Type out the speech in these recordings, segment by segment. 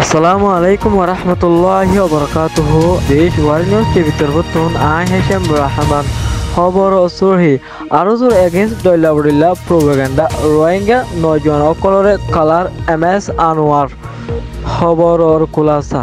আসসালামু আলাইকুম ওয়া রাহমাতুল্লাহি ওয়া বারাকাতুহু। দেশ ওয়ার্ল্ড টিভি তরফতুন আই হেশাম রহমান খবর সুরহি আরজুর এগেইনস্ট দইলাবুল্লাহ প্রোপাগান্ডা রোহিঙ্গা নয়জন অকলরে কালার এমএস আনোয়ার খবরর খুলাসা।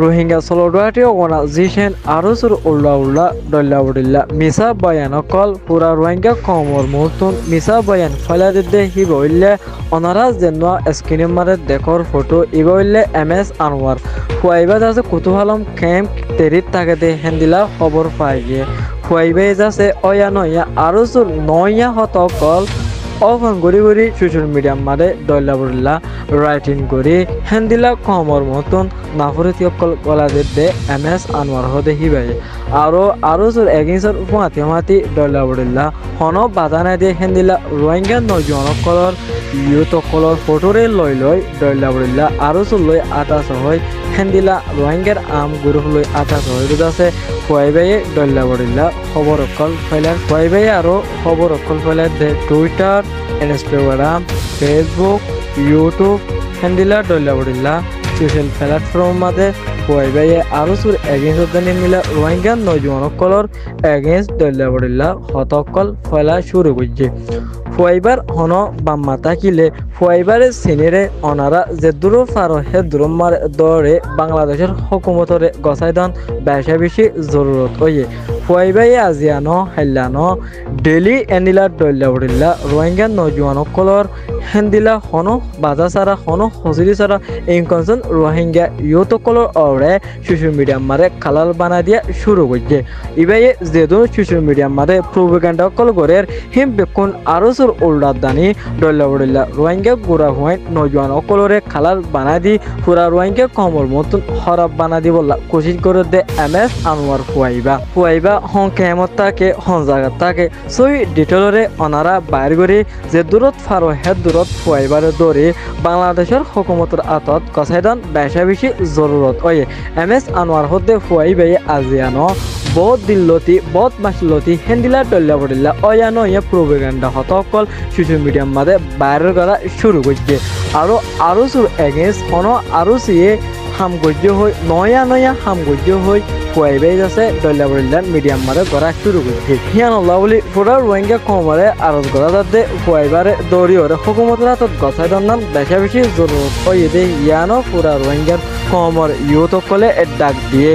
রোহিঙ্গা সলডাটি ওনা জিশেন আরসুর উল্লা দল্লাবুল্লাহ মিসা বয়ান অকল পুরা রোহিঙ্গা কমর মুহূর্তন মিসা বয়ান ফলাদিদে হিবইলে অনারা জেনুয়া স্ক্রিনে মারে দেখর ফটো ইবইলে এমএস আনোয়ার ফুয়াইবা যাচ্ছে কুতুহালম ক্যাম্প তেরিত তাকে হেন্দিলা খবর পাই গিয়ে ফুয়াইবাই যাচ্ছে অয়া নয়া আরসুর নয়া হত অকল অফান গড়ি গড়ি সোশ্যাল মিডিয়ার মারে দল্লাবুল্লাহ রাইটিং করি হেন্দিলা কমর মতন নাফরতি অকল গলাদের দে এমএস আনোয়ার হদে হিবাই আরো এগেইনস্ট মাতি দল্লাবুল্লাহ হন বাজানা দিয়ে হেন্দিলা রোহিঙ্গা নয়জন অকলর ইউথ অকলর ফটোরে লই দল্লাবুল্লাহ আরো লই আতাস হয় হেন্দিলা রোহিঙ্গার আম গ্রুপ লই আতাস হয় আছে ফুয়াইবাইয়ে দল্লাবুল্লাহ খবর অকল ফেলার ফুয়াইবাই আরো খবর অকল ফেলার দে টুইটার ইনস্টাগ্রাম ফেসবুক ইউটিউব হেন্দিলা দল্লাবুল্লাহ সোশ্যাল প্ল্যাটফর্ম মাঝে ফুয়াইবাইয়ে আরো এগেইনস্ট মিলা রোহিঙ্গা নয়জন অকলর এগেইনস্ট দল্লাবুল্লাহ হতকল ফেলা শুরু করছে ফুয়াইবার হন বাম্মা তাকিলে ফুয়াইবারে সিনেরে অনারা যে দূর ফারো হে দূরমার দরে বাংলাদেশের হকুমতরে গসাইদান বেশা বেশি জরুরত হইয়ে ফুয়াইবাইয়ে আজিয়ানো হেল্লানো ডেলি এনিলা দল্লাবুল্লাহ রোহিঙ্গা নয়জন অকলর হেন্দিলা হন বাজা সারা হন হজুরি সারা ইনকনসন রোহিঙ্গা ইউতকলর অরে সোশ্যাল মিডিয়া মারে খালাল বানা দিয়া শুরু করছে ইবাইয়ে যেদু সোশ্যাল মিডিয়া মারে প্রোপাগান্ডা কল গরের হিম বেকুন আরসুর উল্লাদানি দল্লাবুল্লাহ রোহিঙ্গা গুড়া হুয়াই নয়জন অকলরে খালাল বানা দি পুরা রোহিঙ্গা কমর মতন হরাব বানা দি বললা কোশিশ করে দে এমএস আনোয়ার ফুয়াইবা হন কেমত তাকে হন জায়গা তাকে সই ডিটেলরে অনারা বাইর করে যে দূরত ফারো হে দূরত ফুয়াইবারে দৌড়ে বাংলাদেশের হকুমতের আতত কসাইদান বেশা বেশি জরুরত ওয়ে এমএস আনোয়ার হতে ফুয়াইবাইয়ে আজিয়ানো বহুত দিল্লতি বহুত মাসলতি হেন্দিলা দল্লাবুল্লাহ অয়ানো ইয়া প্রোপাগান্ডা হতকল সোশ্যাল মিডিয়ার মাঝে বাইরের করা শুরু করছে আরো সুর এগেইনস্ট হন আরো সিয়ে হামগজ্য হই নয়া হামগজ্য হই ফুয়াইবাই যাচ্ছে দল্লাবুল্লাহ মিডিয়াম মারে করা শুরু করছে হিয়ানুল্লাহ বলি পুরা রোহিঙ্গা কমারে আরজ করা যাতে ফুয়াইবারে দৌড়ি ওরে হুকুমতের হাতত গছাই দন্নান বেশা বেশি জরুরত হয়ে দে ইয়ানো পুরা রোহিঙ্গার কমর ইউথ কলে ডাক দিয়ে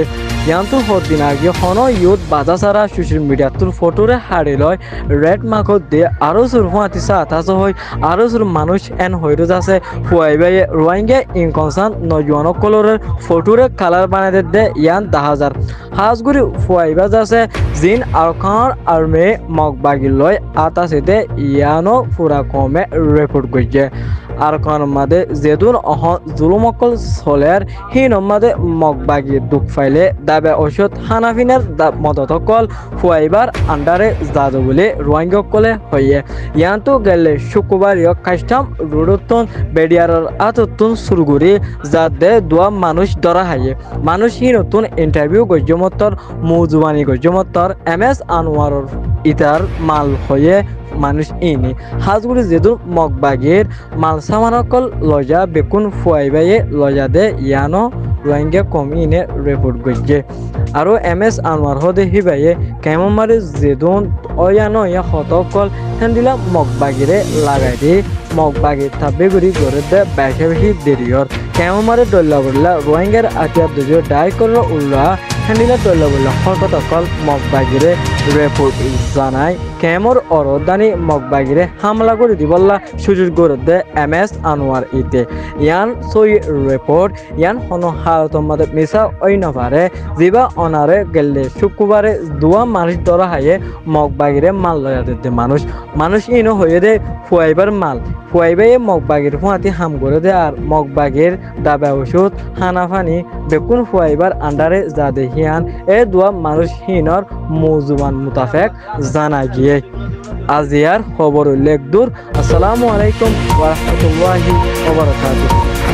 ইয়ান্তু হদিন আগে হন ইউথ বাজা সারা সোশ্যাল মিডিয়া তোর ফটোরে হাড়ি লয় রেড মার্কত দিয়ে আরো সুর হুঁয়াতি সাতাশ হয় আরো সুর মানুষ এন হইরো যাচ্ছে ফুয়াইবাইয়ে রোহিঙ্গা ইনকনসান নয়জন কলরের ফটোরে কালার বানাই দে ইয়ান 10,000 হাজগুড়ি ফুয়াইবা যাচ্ছে জিন আরখান আর্মে মগবাগি লয় আতাশে দে ইয়ানো পুরা কমে রেকর্ড করছে আরখান মাদে যেদুন জুলুমকল সলের হিন মাদে মগবাগি দুঃখ ফাইলে দাবে ঔষধ হানাফিনের মদতকল ফুয়াইবার আন্ডারে যাদু বলে রোহিঙ্গকলে হইয়ে ইয়ান্তু গেলে শুক্রবার কাস্টম রোডতন বেডিয়ার আততুন সুরগুরি যাতে দোয়া মানুষ ধরা হাইয়ে মানুষ হিনতুন ইন্টারভিউ গজ্জমত্তর মৌজুবানি গজ্জমত্তর এমএস আনোয়ারর ইতার মাল হয়ে মানুষ ইনি হাজগুড়ি যেদুর মগবাগের মাল সামানকল লজা বেকুন ফুয়াইবাইয়ে লজা দে ইয়ানো রোহিঙ্গা কমিনে রিপোর্ট করছে আরো এমএস আনোয়ার হদে হিবাইয়ে কেমন মারে যেদুন অয়ানো ইয়া হতকল হেন্দিলা মগবাগিরে লাগাই দি মগবাগি থাবে গুড়ি করে দে বেশা বেশি দেরিয়র কেমন মারে দল্লাবুল্লাহ রোহিঙ্গার আতিয়ার দুজো ডাই করলো উল্লাহ হেন্দিলা দল্লাবুল্লাহ হতকল মগবাগিরে রিপোর্ট জানায় কেমর অরদানি মগবাগিরে হামলা করে দিবল্লা সুযোগ করে দে এমএস আনোয়ার ইতে ইয়ান সই রিপোর্ট ইয়ান হন হালতর মাঝে মিশা ওই নপারে জিবা অনারে গেলে শুক্রবারে দুয়া মানুষ ধরা হাইয়ে মগবাগিরে মাল লয়া দিতে মানুষ ইনো হয়ে দে ফুয়াইবার মাল ফুয়াইবাই মগবাগির ফুয়াতি হাম করে দে আর মগবাগির দাবা ওষুধ হানাফানি বেকুন ফুয়াইবার আন্ডারে যা দে হিয়ান এ দুয়া মানুষ হিনর মৌজুবান মুতাফেক জানা গিয়ে আজিয়ার খবর উল্লেখ দূর। আসসালামু আলাইকুম ওয়া রাহমাতুল্লাহি ওয়া বারাকাতুহু।